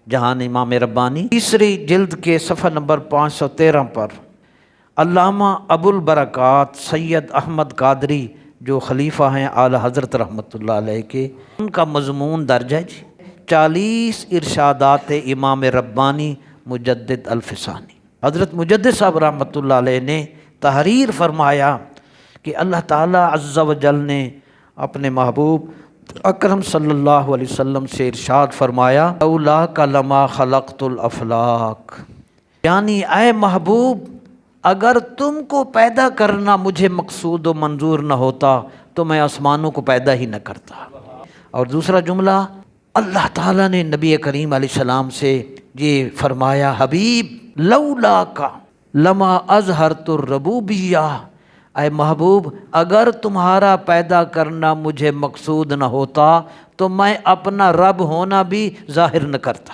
جہان امام ربانی، تیسری جلد کے صفحہ نمبر 513 پر علامہ ابو البرکات سید احمد قادری جو خلیفہ ہیں اعلیٰ حضرت رحمۃ اللہ علیہ کے، ان کا مضمون درج ہے 40 ارشادات امام ربانی مجدد الفسانی۔ حضرت مجدد صاحب رحمۃ اللہ علیہ نے تحریر فرمایا کہ اللہ تعالیٰ عز و جل نے اپنے محبوب اکرم صلی اللہ علیہ وسلم سے ارشاد فرمایا لولاک لما خلقت الافلاک، یعنی اے محبوب اگر تم کو پیدا کرنا مجھے مقصود و منظور نہ ہوتا تو میں آسمانوں کو پیدا ہی نہ کرتا۔ اور دوسرا جملہ اللہ تعالیٰ نے نبی کریم علیہ السلام سے یہ فرمایا حبیب لولاک لما اظہرت الربوبیہ، اے محبوب اگر تمہارا پیدا کرنا مجھے مقصود نہ ہوتا تو میں اپنا رب ہونا بھی ظاہر نہ کرتا۔